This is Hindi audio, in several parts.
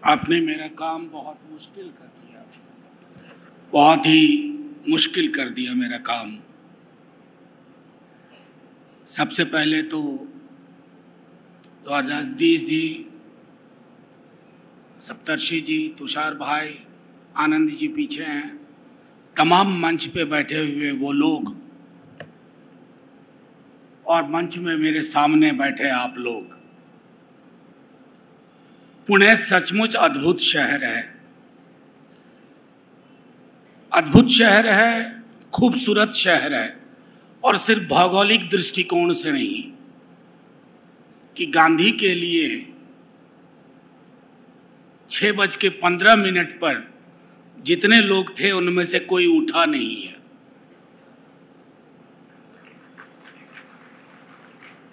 आपने मेरा काम बहुत मुश्किल कर दिया, बहुत ही मुश्किल कर दिया मेरा काम। सबसे पहले तो द्वारकाधीश जी, सप्तर्षि जी, तुषार भाई, आनंद जी पीछे हैं, तमाम मंच पे बैठे हुए वो लोग और मंच में मेरे सामने बैठे आप लोग। पुणे सचमुच अद्भुत शहर है, अद्भुत शहर है, खूबसूरत शहर है। और सिर्फ भौगोलिक दृष्टिकोण से नहीं कि गांधी के लिए 6:15 पर जितने लोग थे उनमें से कोई उठा नहीं है।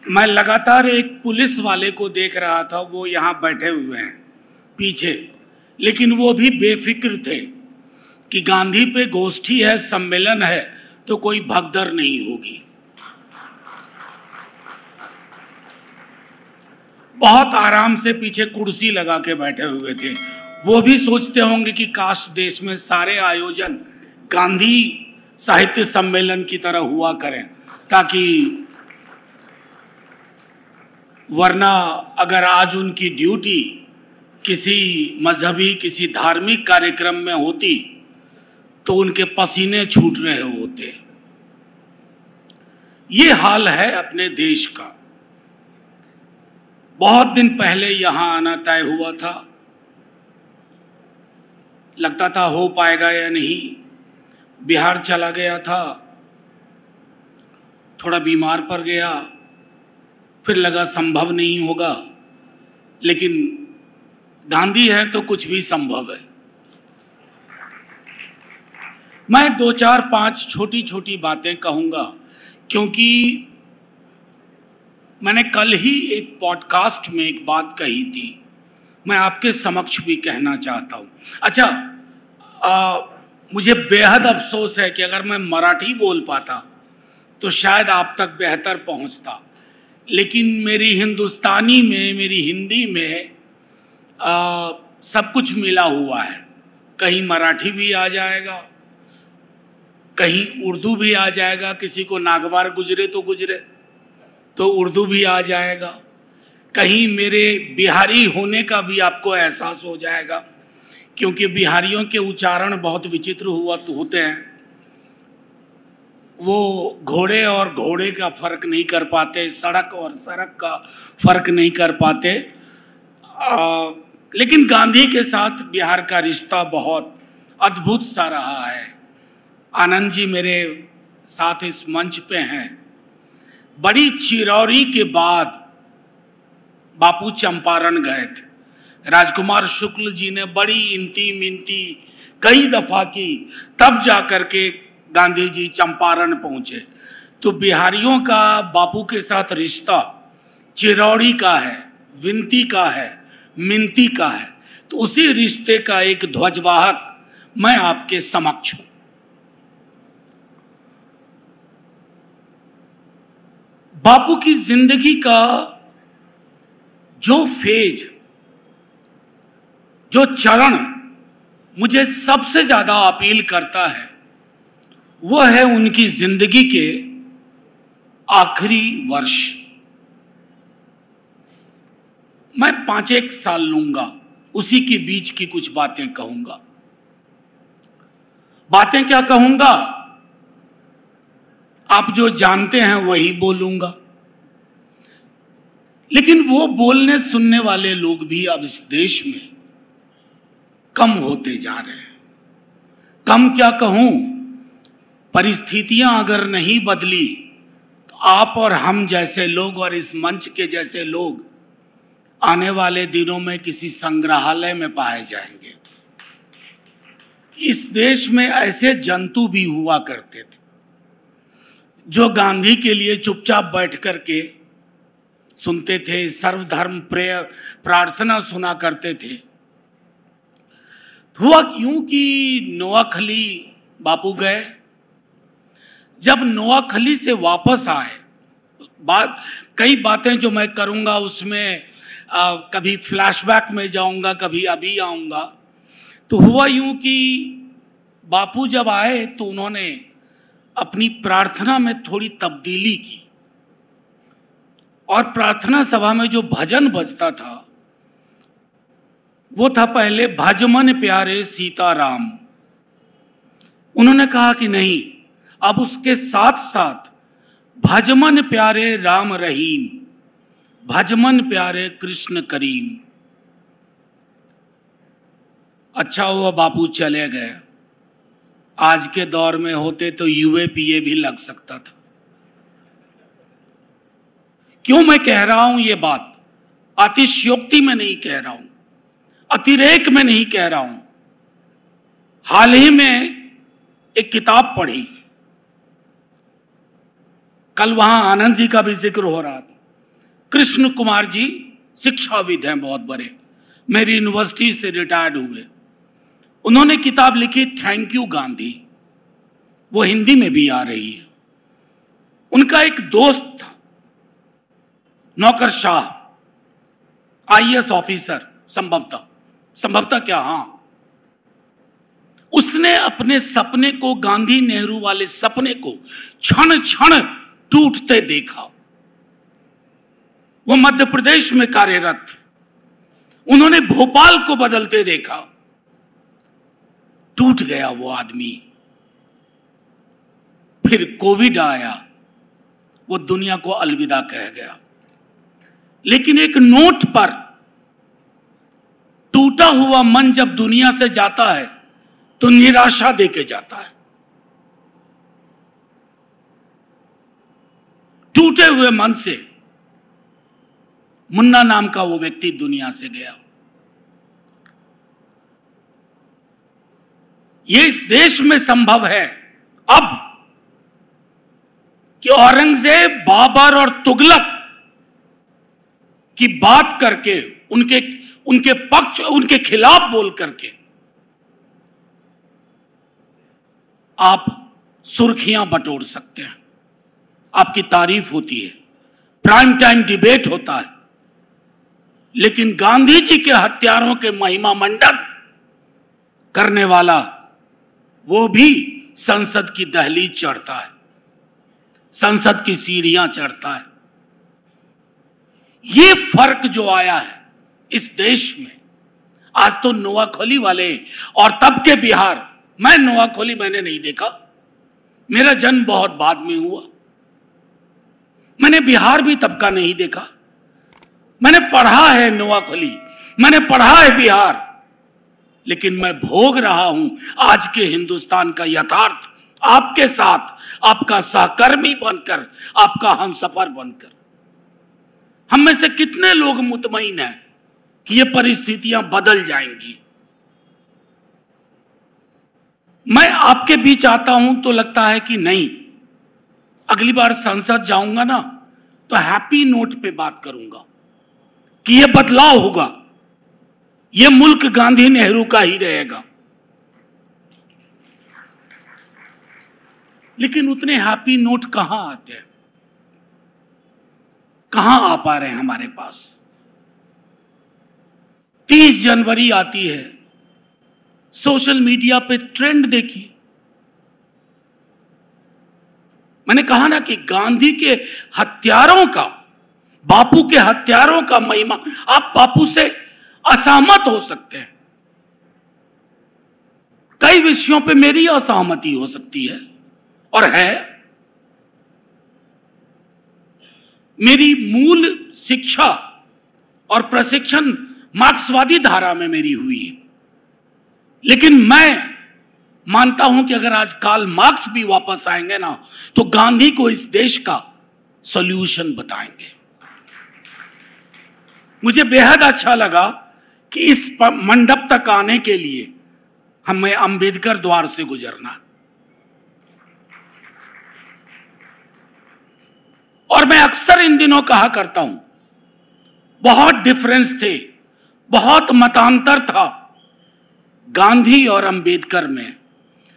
मैं लगातार एक पुलिस वाले को देख रहा था, वो यहाँ बैठे हुए हैं पीछे, लेकिन वो भी बेफिक्र थे कि गांधी पे गोष्ठी है, सम्मेलन है, तो कोई भगदड़ नहीं होगी। बहुत आराम से पीछे कुर्सी लगा के बैठे हुए थे। वो भी सोचते होंगे कि काश देश में सारे आयोजन गांधी साहित्य सम्मेलन की तरह हुआ करें, ताकि वरना अगर आज उनकी ड्यूटी किसी मजहबी, किसी धार्मिक कार्यक्रम में होती तो उनके पसीने छूट रहे होते। ये हाल है अपने देश का। बहुत दिन पहले यहां आना तय हुआ था, लगता था हो पाएगा या नहीं। बिहार चला गया था, थोड़ा बीमार पड़ गया, फिर लगा संभव नहीं होगा, लेकिन गांधी है तो कुछ भी संभव है। मैं 2-4-5 छोटी छोटी बातें कहूंगा, क्योंकि मैंने कल ही एक पॉडकास्ट में एक बात कही थी, मैं आपके समक्ष भी कहना चाहता हूं। अच्छा, मुझे बेहद अफसोस है कि अगर मैं मराठी बोल पाता तो शायद आप तक बेहतर पहुंचता, लेकिन मेरी हिंदुस्तानी में, मेरी हिंदी में सब कुछ मिला हुआ है। कहीं मराठी भी आ जाएगा, कहीं उर्दू भी आ जाएगा, किसी को नागवार गुजरे तो उर्दू भी आ जाएगा, कहीं मेरे बिहारी होने का भी आपको एहसास हो जाएगा, क्योंकि बिहारियों के उच्चारण बहुत विचित्र होते हैं। वो घोड़े और घोड़े का फर्क नहीं कर पाते, सड़क और सड़क का फर्क नहीं कर पाते। लेकिन गांधी के साथ बिहार का रिश्ता बहुत अद्भुत सा रहा है। आनंद जी मेरे साथ इस मंच पे हैं। बड़ी चिरौरी के बाद बापू चंपारण गए थे। राजकुमार शुक्ल जी ने बड़ी इनती मिनती कई दफा की, तब जा करके गांधी जी चंपारण पहुंचे। तो बिहारियों का बापू के साथ रिश्ता चिरौरी का है, विनती का है, मिनती का है। तो उसी रिश्ते का एक ध्वजवाहक मैं आपके समक्ष हूं। बापू की जिंदगी का जो फेज, जो चरण मुझे सबसे ज्यादा अपील करता है, वो है उनकी जिंदगी के आखिरी वर्ष। मैं 5-1 साल लूंगा, उसी के बीच की कुछ बातें कहूंगा। बातें क्या कहूंगा, आप जो जानते हैं वही बोलूंगा। लेकिन वो बोलने सुनने वाले लोग भी अब इस देश में कम होते जा रहे हैं। कम क्या कहूं, परिस्थितियां अगर नहीं बदली तो आप और हम जैसे लोग और इस मंच के जैसे लोग आने वाले दिनों में किसी संग्रहालय में पाए जाएंगे। इस देश में ऐसे जंतु भी हुआ करते थे जो गांधी के लिए चुपचाप बैठ करके सुनते थे, सर्वधर्म प्रेयर प्रार्थना सुना करते थे। हुआ क्यों कि नोआखली बापू गए। जब नोआखली से वापस आए, कई बातें जो मैं करूंगा उसमें कभी फ्लैशबैक में जाऊंगा, कभी अभी आऊंगा। तो हुआ यूं कि बापू जब आए तो उन्होंने अपनी प्रार्थना में थोड़ी तब्दीली की, और प्रार्थना सभा में जो भजन बजता था वो था पहले भजमन प्यारे सीताराम। उन्होंने कहा कि नहीं, अब उसके साथ साथ भजमन प्यारे राम रहीम, भजमन प्यारे कृष्ण करीम। अच्छा हुआ बापू चले गए, आज के दौर में होते तो यूएपीए भी लग सकता था। क्यों मैं कह रहा हूं ये बात? अतिशयोक्ति में नहीं कह रहा हूं, अतिरेक में नहीं कह रहा हूं। हाल ही में एक किताब पढ़ी, कल वहां आनंद जी का भी जिक्र हो रहा था। कृष्ण कुमार जी शिक्षाविद हैं, बहुत बड़े, मेरी यूनिवर्सिटी से रिटायर्ड हुए। उन्होंने किताब लिखी थैंक यू गांधी, वो हिंदी में भी आ रही है। उनका एक दोस्त था, नौकरशाह, आईएएस ऑफिसर, संभवतः क्या, हाँ, उसने अपने सपने को, गांधी नेहरू वाले सपने को क्षण क्षण टूटते देखा। वो मध्य प्रदेश में कार्यरत थे, उन्होंने भोपाल को बदलते देखा। टूट गया वो आदमी। फिर कोविड आया, वो दुनिया को अलविदा कह गया। लेकिन एक नोट पर टूटा हुआ मन जब दुनिया से जाता है तो निराशा देके जाता है। टूटे हुए मन से मुन्ना नाम का वो व्यक्ति दुनिया से गया। ये इस देश में संभव है अब कि औरंगजेब, बाबर और तुगलक की बात करके, उनके पक्ष, उनके खिलाफ बोल करके आप सुर्खियां बटोर सकते हैं, आपकी तारीफ होती है, प्राइम टाइम डिबेट होता है। लेकिन गांधी जी के हत्यारों के महिमा मंडन करने वाला वो भी संसद की दहलीज चढ़ता है, संसद की सीढ़ियां चढ़ता है। ये फर्क जो आया है इस देश में, आज तो नोआखोली वाले और तब के बिहार, मैं नोआखोली मैंने नहीं देखा, मेरा जन्म बहुत बाद में हुआ, मैंने बिहार भी तब का नहीं देखा। मैंने पढ़ा है नोआखोली, मैंने पढ़ा है बिहार, लेकिन मैं भोग रहा हूं आज के हिंदुस्तान का यथार्थ, आपके साथ, आपका सहकर्मी बनकर, आपका हमसफर बनकर। हम में से कितने लोग मुतमईन हैं कि ये परिस्थितियां बदल जाएंगी? मैं आपके बीच आता हूं तो लगता है कि नहीं, अगली बार संसद जाऊंगा ना तो हैप्पी नोट पे बात करूंगा कि ये बदलाव होगा, ये मुल्क गांधी नेहरू का ही रहेगा। लेकिन उतने हैप्पी नोट कहां आते हैं, कहां आ पा रहे हैं हमारे पास? 30 जनवरी आती है, सोशल मीडिया पे ट्रेंड देखिए। मैंने कहा ना कि गांधी के हत्यारों का, बापू के हत्यारों का महिमा, आप बापू से असहमत हो सकते हैं, कई विषयों पे मेरी असहमति हो सकती है और है। मेरी मूल शिक्षा और प्रशिक्षण मार्क्सवादी धारा में मेरी हुई है, लेकिन मैं मानता हूं कि अगर आज कार्ल मार्क्स भी वापस आएंगे ना तो गांधी को इस देश का सॉल्यूशन बताएंगे। मुझे बेहद अच्छा लगा कि इस मंडप तक आने के लिए हमें अंबेडकर द्वार से गुजरना, और मैं अक्सर इन दिनों कहा करता हूं, बहुत डिफरेंस थे, बहुत मतांतर था गांधी और अंबेडकर में,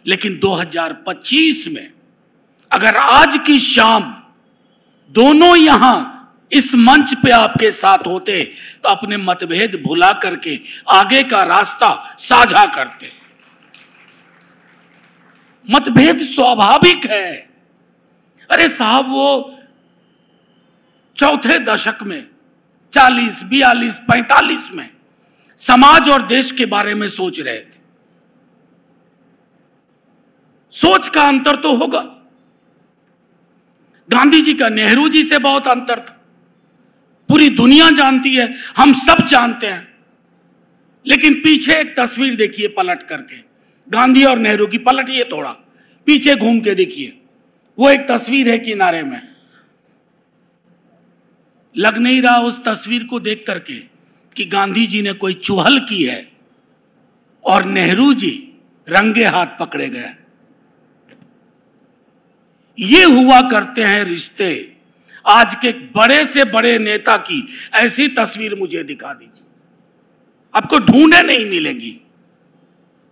लेकिन 2025 में अगर आज की शाम दोनों यहां इस मंच पे आपके साथ होते तो अपने मतभेद भुला करके आगे का रास्ता साझा करते। मतभेद स्वाभाविक है। अरे साहब, वो चौथे दशक में 40, 42, 45 में समाज और देश के बारे में सोच रहे थे। सोच का अंतर तो होगा। गांधी जी का नेहरू जी से बहुत अंतर था। पूरी दुनिया जानती है, हम सब जानते हैं। लेकिन पीछे एक तस्वीर देखिए पलट करके, गांधी और नेहरू की। पलटिए थोड़ा, पीछे घूम के देखिए, वो एक तस्वीर है किनारे में। लग नहीं रहा उस तस्वीर को देख करके कि गांधी जी ने कोई चुहल की है और नेहरू जी रंगे हाथ पकड़े गए। ये हुआ करते हैं रिश्ते। आज के बड़े से बड़े नेता की ऐसी तस्वीर मुझे दिखा दीजिए, आपको ढूंढे नहीं मिलेंगी।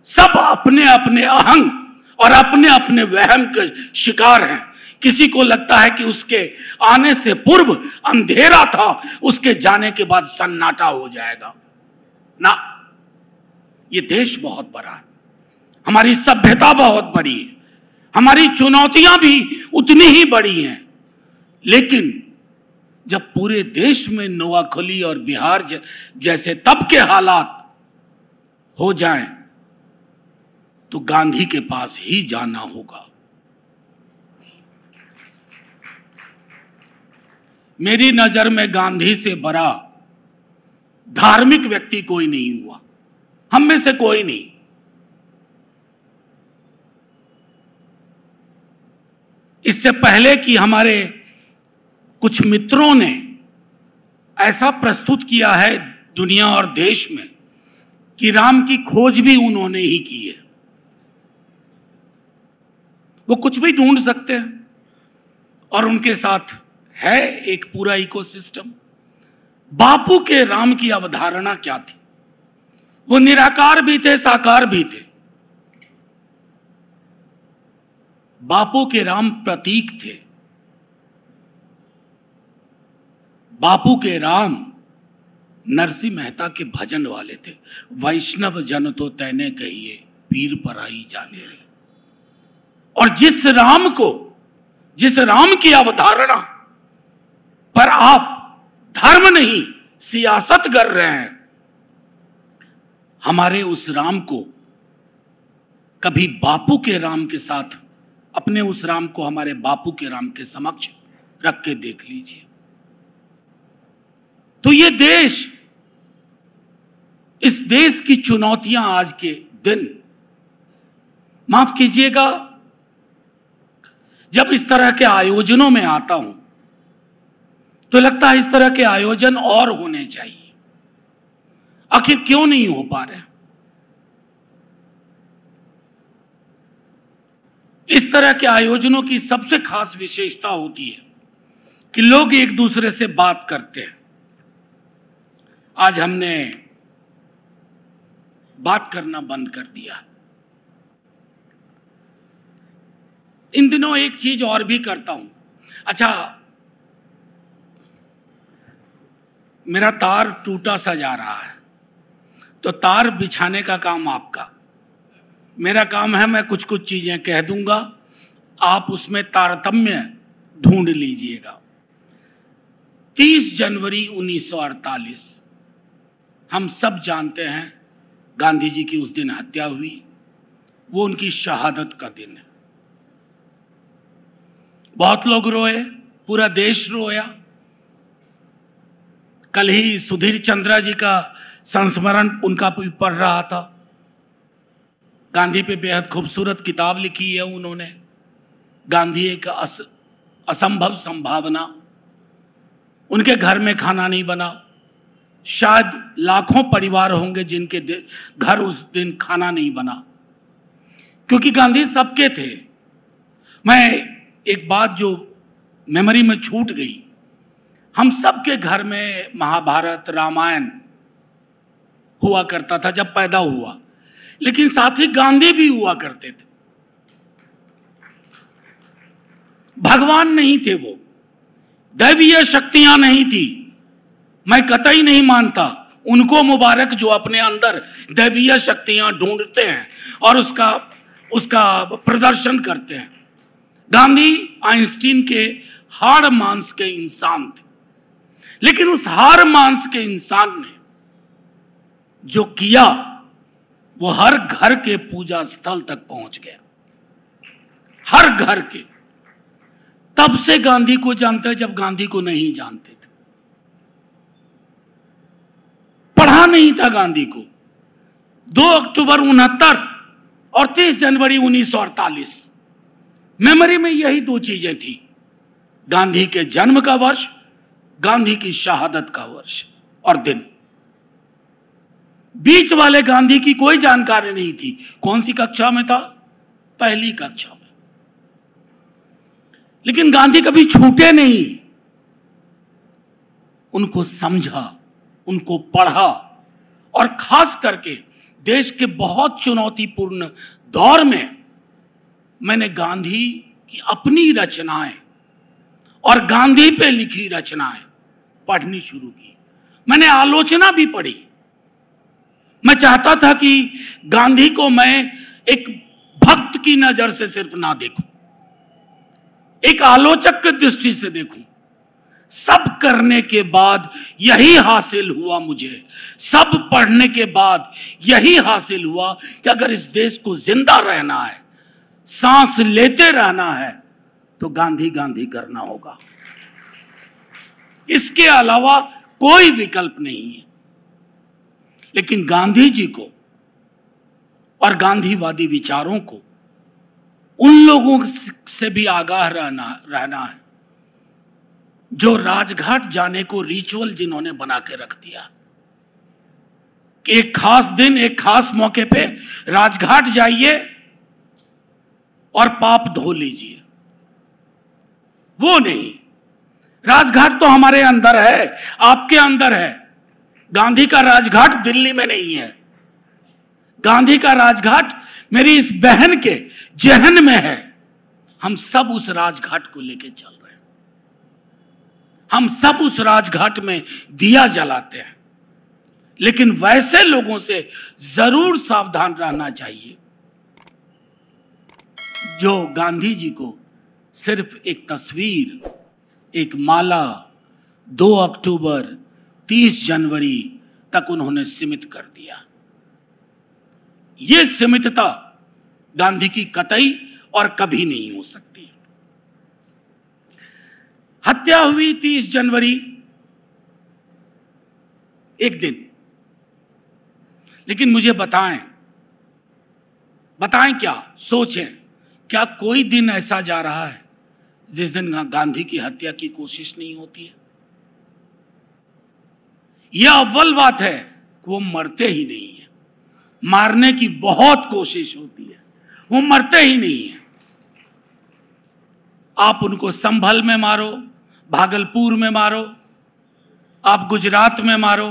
सब अपने अपने अहंग और अपने अपने वहम के शिकार हैं। किसी को लगता है कि उसके आने से पूर्व अंधेरा था, उसके जाने के बाद सन्नाटा हो जाएगा। ना, ये देश बहुत बड़ा है, हमारी सभ्यता बहुत बड़ी है, हमारी चुनौतियां भी उतनी ही बड़ी हैं। लेकिन जब पूरे देश में नोआखली और बिहार जैसे तब के हालात हो जाएं, तो गांधी के पास ही जाना होगा। मेरी नजर में गांधी से बड़ा धार्मिक व्यक्ति कोई नहीं हुआ, हम में से कोई नहीं। इससे पहले कि हमारे कुछ मित्रों ने ऐसा प्रस्तुत किया है दुनिया और देश में कि राम की खोज भी उन्होंने ही की है। वो कुछ भी ढूंढ सकते हैं और उनके साथ है एक पूरा इकोसिस्टम। बापू के राम की अवधारणा क्या थी? वो निराकार भी थे, साकार भी थे। बापू के राम प्रतीक थे। बापू के राम नरसिंह मेहता के भजन वाले थे। वैष्णव जन तो तैने कहिए, पीर पराई जाने रे। और जिस राम की अवधारणा पर आप धर्म नहीं सियासत कर रहे हैं, हमारे उस राम को कभी बापू के राम के साथ, अपने उस राम को हमारे बापू के राम के समक्ष रख के देख लीजिए। तो ये देश, इस देश की चुनौतियां आज के दिन, माफ कीजिएगा, जब इस तरह के आयोजनों में आता हूं तो लगता है इस तरह के आयोजन और होने चाहिए। आखिर क्यों नहीं हो पा रहे? इस तरह के आयोजनों की सबसे खास विशेषता होती है कि लोग एक दूसरे से बात करते हैं। आज हमने बात करना बंद कर दिया। इन दिनों एक चीज और भी करता हूं। अच्छा, मेरा तार टूटा सा जा रहा है, तो तार बिछाने का काम आपका, मेरा काम है मैं कुछ कुछ चीजें कह दूंगा, आप उसमें तारतम्य ढूंढ लीजिएगा। 30 जनवरी 1948, हम सब जानते हैं गांधी जी की उस दिन हत्या हुई। वो उनकी शहादत का दिन है। बहुत लोग रोए, पूरा देश रोया। कल ही सुधीर चंद्रा जी का संस्मरण उनका पढ़ रहा था। गांधी पे बेहद खूबसूरत किताब लिखी है उन्होंने, गांधी एक असंभव संभावना। उनके घर में खाना नहीं बना। शायद लाखों परिवार होंगे जिनके घर उस दिन खाना नहीं बना, क्योंकि गांधी सबके थे। मैं एक बात जो मेमोरी में छूट गई, हम सबके घर में महाभारत, रामायण हुआ करता था जब पैदा हुआ, लेकिन साथ ही गांधी भी हुआ करते थे। भगवान नहीं थे वो, दैवीय शक्तियां नहीं थी, मैं कतई नहीं मानता। उनको मुबारक जो अपने अंदर दैवीय शक्तियां ढूंढते हैं और उसका प्रदर्शन करते हैं। गांधी आइंस्टीन के हाड़ मांस के इंसान थे, लेकिन उस हाड़ मांस के इंसान ने जो किया वो हर घर के पूजा स्थल तक पहुंच गया, हर घर के। तब से गांधी को जानते हैं जब गांधी को नहीं जानते थे, पढ़ा नहीं था गांधी को। 2 अक्टूबर 69 और 30 जनवरी 1948 मेमोरी में यही 2 चीजें थी, गांधी के जन्म का वर्ष, गांधी की शहादत का वर्ष और दिन। बीच वाले गांधी की कोई जानकारी नहीं थी। कौन सी कक्षा में था? पहली कक्षा में। लेकिन गांधी कभी छूटे नहीं, उनको समझा, उनको पढ़ा और खास करके देश के बहुत चुनौतीपूर्ण दौर में मैंने गांधी की अपनी रचनाएं और गांधी पे लिखी रचनाएं पढ़नी शुरू की। मैंने आलोचना भी पढ़ी। मैं चाहता था कि गांधी को मैं एक भक्त की नजर से सिर्फ ना देखूं, एक आलोचक की दृष्टि से देखूं। सब करने के बाद यही हासिल हुआ मुझे, सब पढ़ने के बाद यही हासिल हुआ कि अगर इस देश को जिंदा रहना है, सांस लेते रहना है, तो गांधी गांधी करना होगा। इसके अलावा कोई विकल्प नहीं है। लेकिन गांधी जी को और गांधीवादी विचारों को उन लोगों से भी आगाह रहना है जो राजघाट जाने को रिचुअल जिन्होंने बना के रख दिया कि एक खास दिन, एक खास मौके पे राजघाट जाइए और पाप धो लीजिए। वो नहीं, राजघाट तो हमारे अंदर है, आपके अंदर है। गांधी का राजघाट दिल्ली में नहीं है, गांधी का राजघाट मेरी इस बहन के जहन में है। हम सब उस राजघाट को लेके चल रहे हैं, हम सब उस राजघाट में दिया जलाते हैं। लेकिन वैसे लोगों से जरूर सावधान रहना चाहिए जो गांधी जी को सिर्फ एक तस्वीर, एक माला, 2 अक्टूबर 30 जनवरी तक उन्होंने सीमित कर दिया। यह सीमितता गांधी की कतई और कभी नहीं हो सकती। हत्या हुई 30 जनवरी, एक दिन। लेकिन मुझे बताएं क्या, सोचें, क्या कोई दिन ऐसा जा रहा है जिस दिन गांधी की हत्या की कोशिश नहीं होती है? यह अव्वल बात है कि वो मरते ही नहीं है। मारने की बहुत कोशिश होती है, वो मरते ही नहीं है। आप उनको संभल में मारो, भागलपुर में मारो, आप गुजरात में मारो,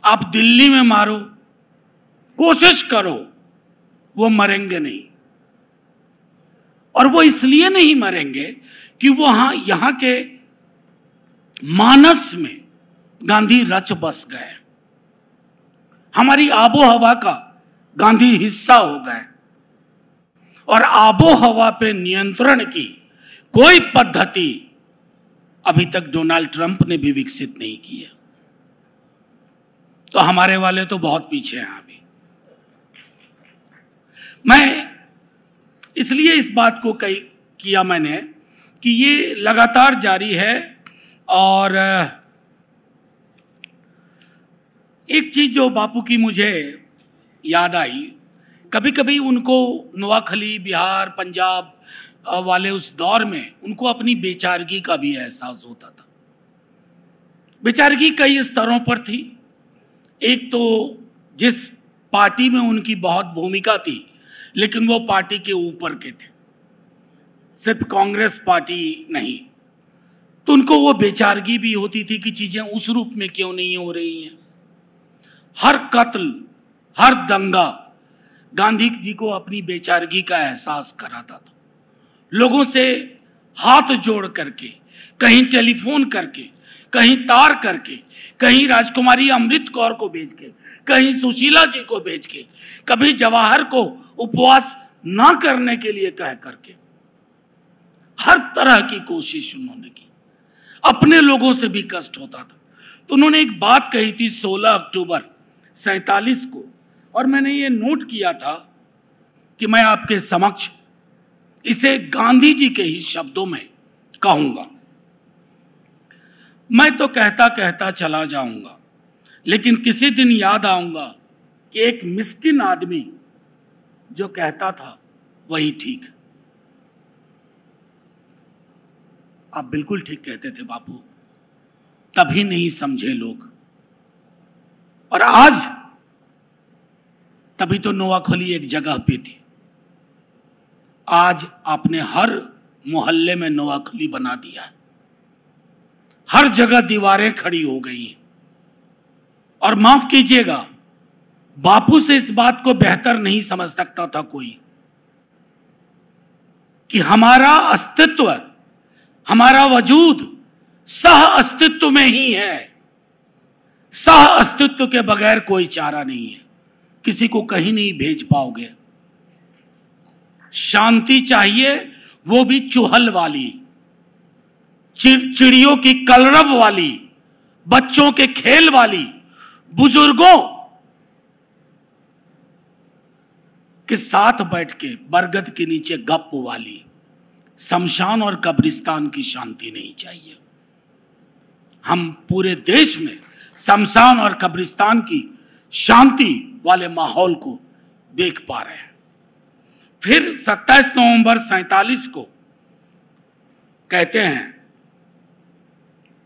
आप दिल्ली में मारो, कोशिश करो, वो मरेंगे नहीं। और वो इसलिए नहीं मरेंगे कि वो यहां के मानस में गांधी रच बस गए, हमारी आबो हवा का गांधी हिस्सा हो गए। और आबो हवा पे नियंत्रण की कोई पद्धति अभी तक डोनाल्ड ट्रंप ने भी विकसित नहीं की है। तो हमारे वाले तो बहुत पीछे हैं अभी। मैं इसलिए इस बात को किया मैंने कि ये लगातार जारी है। और एक चीज जो बापू की मुझे याद आई, कभी कभी उनको नोआखली, बिहार, पंजाब वाले उस दौर में उनको अपनी बेचारगी का भी एहसास होता था। बेचारगी कई स्तरों पर थी। एक तो जिस पार्टी में उनकी बहुत भूमिका थी, लेकिन वो पार्टी के ऊपर के थे, सिर्फ कांग्रेस पार्टी नहीं, तो उनको वो बेचारगी भी होती थी कि चीजें उस रूप में क्यों नहीं हो रही हैं। हर कत्ल, हर दंगा गांधी जी को अपनी बेचारगी का एहसास कराता था। लोगों से हाथ जोड़ करके कहीं टेलीफोन करके, कहीं तार करके, कहीं राजकुमारी अमृत कौर को भेज के, कहीं सुशीला जी को भेज के, कभी जवाहर को उपवास ना करने के लिए कह करके हर तरह की कोशिश उन्होंने की। अपने लोगों से भी कष्ट होता था। तो उन्होंने एक बात कही थी 16 अक्टूबर 47 को, और मैंने ये नोट किया था कि मैं आपके समक्ष इसे गांधी जी के ही शब्दों में कहूंगा। मैं तो कहता कहता चला जाऊंगा, लेकिन किसी दिन याद आऊंगा कि एक मिस्किन आदमी जो कहता था वही ठीक। आप बिल्कुल ठीक कहते थे बापू, तभी नहीं समझे लोग। और आज तभी तो नोआखली एक जगह पे थी, आज आपने हर मोहल्ले में नोआखली बना दिया, हर जगह दीवारें खड़ी हो गई। और माफ कीजिएगा, बापू से इस बात को बेहतर नहीं समझ सकता था कोई कि हमारा अस्तित्व, हमारा वजूद सह अस्तित्व में ही है। सह अस्तित्व के बगैर कोई चारा नहीं है, किसी को कहीं नहीं भेज पाओगे। शांति चाहिए, वो भी चुहल वाली, चिड़ियों की कलरव वाली, बच्चों के खेल वाली, बुजुर्गों के साथ बैठ के बरगद के नीचे गप वाली। शमशान और कब्रिस्तान की शांति नहीं चाहिए। हम पूरे देश में शमशान और कब्रिस्तान की शांति वाले माहौल को देख पा रहे हैं। फिर 27 नवंबर 47 को कहते हैं,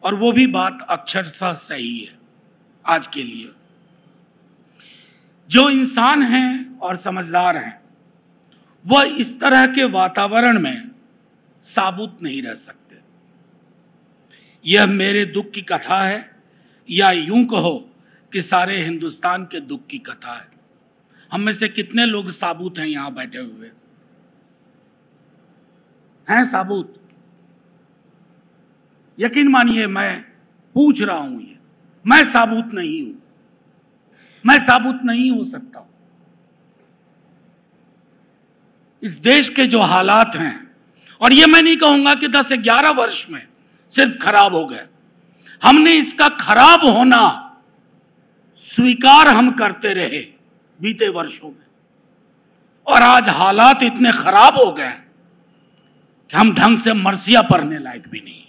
और वो भी बात अक्षरशः सही है आज के लिए, जो इंसान हैं और समझदार हैं वह इस तरह के वातावरण में साबुत नहीं रह सकते। यह मेरे दुख की कथा है, या यूं कहो कि सारे हिंदुस्तान के दुख की कथा है। हम में से कितने लोग साबुत हैं यहां बैठे हुए? हैं साबुत? यकीन मानिए, मैं पूछ रहा हूं, ये मैं साबुत नहीं हूं, मैं साबुत नहीं हो सकता। इस देश के जो हालात हैं, और ये मैं नहीं कहूंगा कि 10-11 वर्ष में सिर्फ खराब हो गए, हमने इसका खराब होना स्वीकार हम करते रहे बीते वर्षों में, और आज हालात इतने खराब हो गए कि हम ढंग से मरसिया पढ़ने लायक भी नहीं,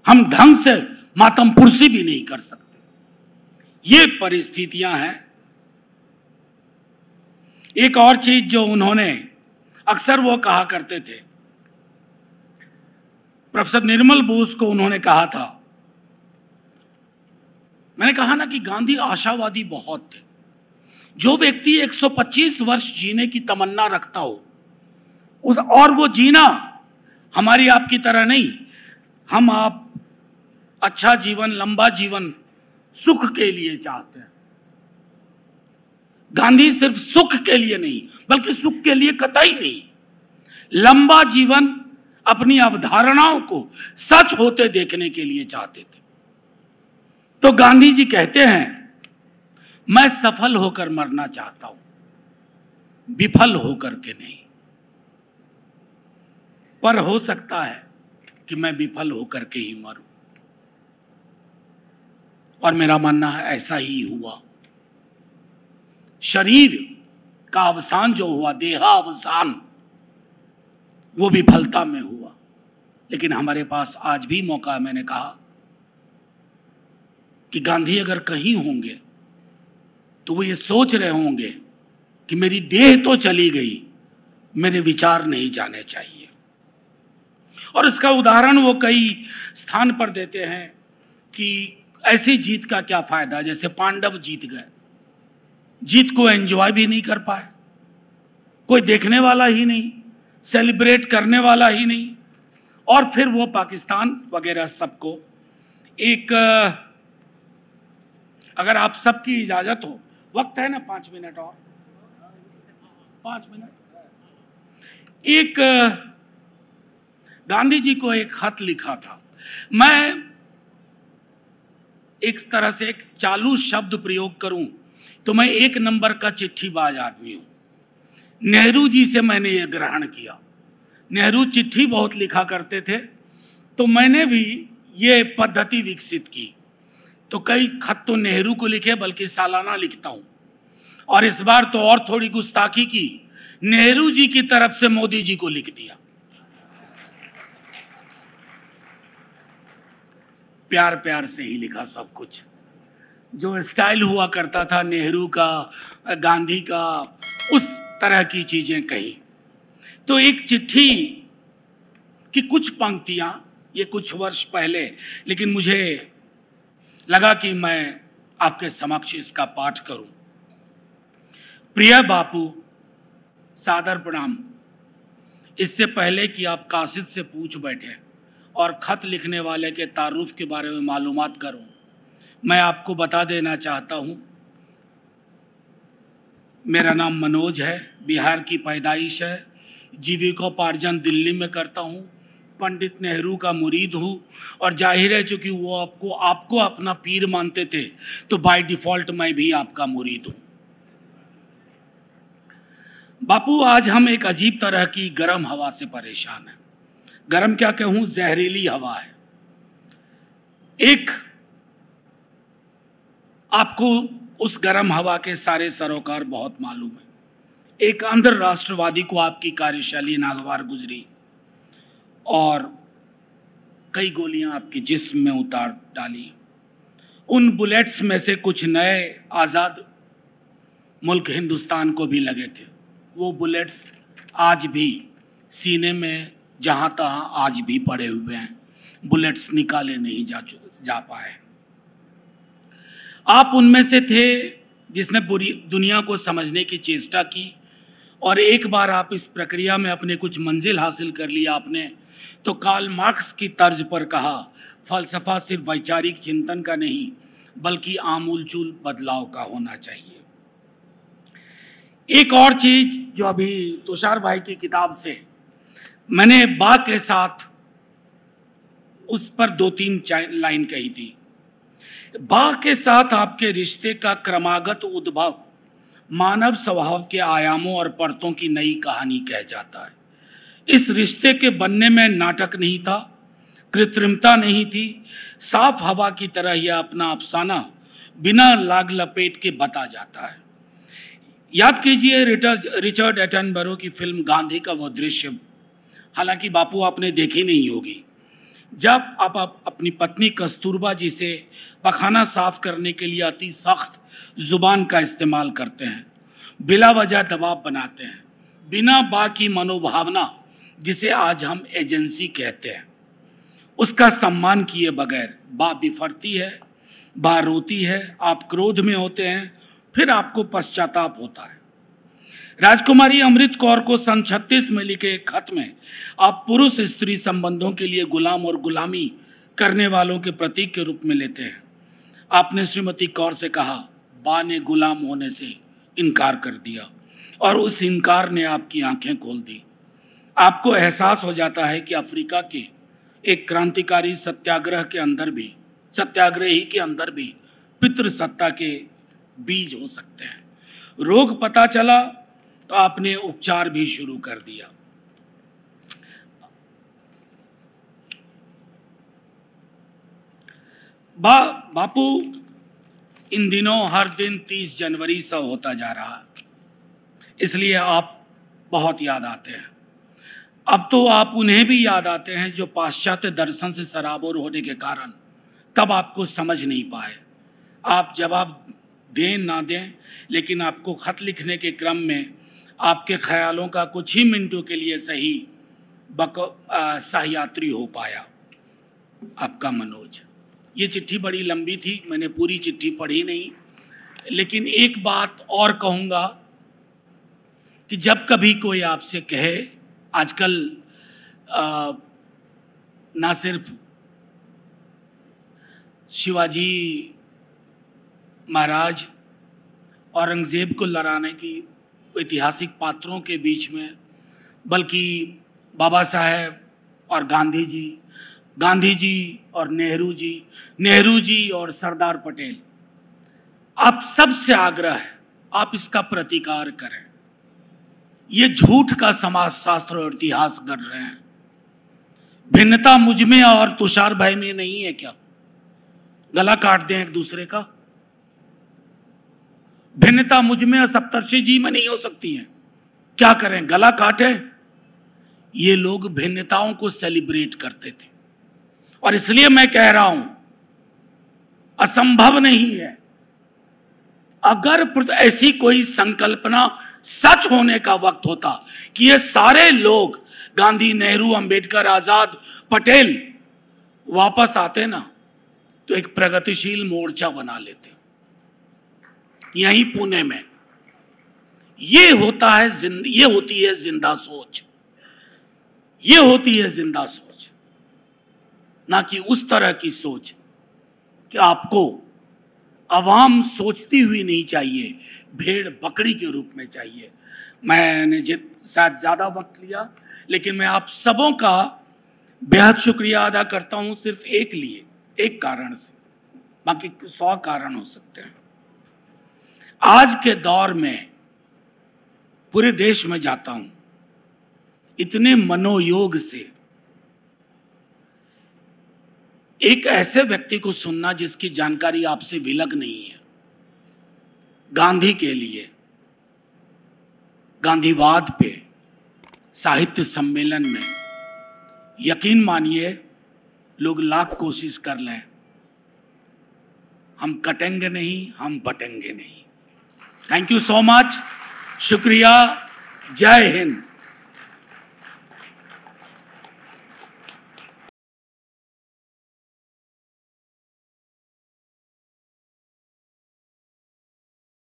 हम ढंग से मातम पुरसी भी नहीं कर सकते। ये परिस्थितियां हैं। एक और चीज जो उन्होंने अक्सर वो कहा करते थे, प्रोफेसर निर्मल बोस को उन्होंने कहा था, मैंने कहा ना कि गांधी आशावादी बहुत थे। जो व्यक्ति 125 वर्ष जीने की तमन्ना रखता हो उस, और वो जीना हमारी आपकी तरह नहीं, हम आप अच्छा जीवन, लंबा जीवन सुख के लिए चाहते हैं। गांधी सिर्फ सुख के लिए नहीं, बल्कि सुख के लिए कतई नहीं, लंबा जीवन अपनी अवधारणाओं को सच होते देखने के लिए चाहते थे। तो गांधी जी कहते हैं, मैं सफल होकर मरना चाहता हूं, विफल होकर के नहीं। पर हो सकता है कि मैं विफल होकर के ही मरूं, और मेरा मानना है ऐसा ही हुआ। शरीर का अवसान जो हुआ, देहावसान, वो विफलता में हुआ। लेकिन हमारे पास आज भी मौका है। मैंने कहा कि गांधी अगर कहीं होंगे तो वो ये सोच रहे होंगे कि मेरी देह तो चली गई, मेरे विचार नहीं जाने चाहिए। और इसका उदाहरण वो कई स्थान पर देते हैं कि ऐसी जीत का क्या फायदा, जैसे पांडव जीत गए, जीत को एंजॉय भी नहीं कर पाए, कोई देखने वाला ही नहीं, सेलिब्रेट करने वाला ही नहीं, और फिर वो पाकिस्तान वगैरह सबको एक, अगर आप सबकी इजाजत हो, वक्त है ना 5 मिनट और 5 मिनट, एक गांधी जी को एक खत लिखा था। मैं एक तरह से एक चालू शब्द प्रयोग करूं तो मैं एक नंबर का चिट्ठीबाज आदमी हूं। नेहरू जी से मैंने यह ग्रहण किया। नेहरू चिट्ठी बहुत लिखा करते थे, तो मैंने भी ये पद्धति विकसित की। तो कई खत तो नेहरू को लिखे, बल्कि सालाना लिखता हूं। और इस बार तो और थोड़ी गुस्ताखी की, नेहरू जी की तरफ से मोदी जी को लिख दिया। प्यार प्यार से ही लिखा सब कुछ। जो स्टाइल हुआ करता था नेहरू का, गांधी का, उस तरह की चीजें कही। तो एक चिट्ठी की कुछ पंक्तियां, ये कुछ वर्ष पहले, लेकिन मुझे लगा कि मैं आपके समक्ष इसका पाठ करूं। प्रिय बापू, सादर प्रणाम। इससे पहले कि आप कासिद से पूछ बैठे और खत लिखने वाले के तारुफ के बारे में मालूमात करूं, मैं आपको बता देना चाहता हूं, मेरा नाम मनोज है, बिहार की पैदाइश है, जीविकोपार्जन दिल्ली में करता हूं, पंडित नेहरू का मुरीद हूं, और जाहिर है चूंकि वो आपको अपना पीर मानते थे, तो बाय डिफॉल्ट मैं भी आपका मुरीद हूं। बापू, आज हम एक अजीब तरह की गर्म हवा से परेशान हैं। गर्म क्या कहूं, जहरीली हवा है। एक, आपको उस गर्म हवा के सारे सरोकार बहुत मालूम है। एक अंदर राष्ट्रवादी को आपकी कार्यशैली नागवार गुजरी और कई गोलियां आपके जिस्म में उतार डाली। उन बुलेट्स में से कुछ नए आज़ाद मुल्क हिंदुस्तान को भी लगे थे। वो बुलेट्स आज भी सीने में जहां तहां आज भी पड़े हुए हैं। बुलेट्स निकाले नहीं जा पाए। आप उनमें से थे जिसने पूरी दुनिया को समझने की चेष्टा की, और एक बार आप इस प्रक्रिया में अपने कुछ मंजिल हासिल कर लिया आपने, तो कार्ल मार्क्स की तर्ज पर कहा, फलसफा सिर्फ वैचारिक चिंतन का नहीं बल्कि आमूलचूल बदलाव का होना चाहिए। एक और चीज जो अभी तुषार भाई की किताब से मैंने बा के साथ उस पर 2-3 लाइन कही थी। बा के साथ आपके रिश्ते का क्रमागत उद्भव मानव स्वभाव के आयामों और परतों की नई कहानी कह जाता है। इस रिश्ते के बनने में नाटक नहीं था, कृत्रिमता नहीं थी, साफ हवा की तरह यह अपना अफसाना बिना लाग लपेट के बता जाता है। याद कीजिए रिचर्ड एटनबरो की फिल्म गांधी का वो दृश्य, हालांकि बापू आपने देखी नहीं होगी, जब आप अपनी पत्नी कस्तूरबा जी से पखाना साफ करने के लिए अति सख्त जुबान का इस्तेमाल करते हैं, बिला वजह दबाव बनाते हैं, बिना बा की मनोभावना जिसे आज हम एजेंसी कहते हैं उसका सम्मान किए बगैर बा बिफरती है, बा रोती है, आप क्रोध में होते हैं, फिर आपको पश्चाताप होता है। राजकुमारी अमृत कौर को सन 36 में लिखे एक खत में आप पुरुष स्त्री संबंधों के लिए गुलाम और गुलामी करने वालों के प्रतीक के रूप में लेते हैं। आपने श्रीमती कौर से कहा, बा ने गुलाम होने से इनकार कर दिया और उस इनकार ने आपकी आंखें खोल दी। आपको एहसास हो जाता है कि अफ्रीका के एक क्रांतिकारी सत्याग्रही के अंदर भी पितृसत्ता के बीज हो सकते हैं। रोग पता चला तो आपने उपचार भी शुरू कर दिया। बापू, इन दिनों हर दिन 30 जनवरी सा होता जा रहा है, इसलिए आप बहुत याद आते हैं। अब तो आप उन्हें भी याद आते हैं जो पाश्चात्य दर्शन से सराबोर होने के कारण तब आपको समझ नहीं पाए। आप जवाब दें ना दें, लेकिन आपको खत लिखने के क्रम में आपके ख्यालों का कुछ ही मिनटों के लिए सही सहयात्री हो पाया। आपका मनोज। ये चिट्ठी बड़ी लंबी थी, मैंने पूरी चिट्ठी पढ़ी नहीं, लेकिन एक बात और कहूँगा कि जब कभी कोई आपसे कहे, आजकल ना सिर्फ शिवाजी महाराज औरंगजेब को लड़ाने की ऐतिहासिक पात्रों के बीच में, बल्कि बाबा साहेब और गांधी जी और नेहरू जी और सरदार पटेल। आप सबसे आग्रह है, आप इसका प्रतिकार करें। ये झूठ का समाजशास्त्र और इतिहास कर रहे हैं। भिन्नता मुझ में और तुषार भाई में नहीं है क्या? गला काट दें एक दूसरे का। भिन्नता मुझ में और सप्तर्षि जी में नहीं हो सकती है, क्या करें? गला काटे। ये लोग भिन्नताओं को सेलिब्रेट करते थे और इसलिए मैं कह रहा हूं, असंभव नहीं है। अगर ऐसी कोई संकल्पना सच होने का वक्त होता कि ये सारे लोग गांधी, नेहरू, अंबेडकर, आजाद, पटेल वापस आते ना, तो एक प्रगतिशील मोर्चा बना लेते यहीं पुणे में। ये होती है जिंदा सोच, ये होती है जिंदा सोच, ना कि उस तरह की सोच कि आपको अवाम सोचती हुई नहीं चाहिए, भेड़ बकरी के रूप में चाहिए। मैंने शायद ज्यादा वक्त लिया, लेकिन मैं आप सबों का बेहद शुक्रिया अदा करता हूं, सिर्फ एक कारण से, बाकी 100 कारण हो सकते हैं। आज के दौर में पूरे देश में जाता हूं, इतने मनोयोग से एक ऐसे व्यक्ति को सुनना जिसकी जानकारी आपसे विलग नहीं है, गांधी के लिए, गांधीवाद पे साहित्य सम्मेलन में, यकीन मानिए लोग लाख कोशिश कर लें, हम कटेंगे नहीं, हम बटेंगे नहीं। थैंक यू सो मच, शुक्रिया, जय हिंद।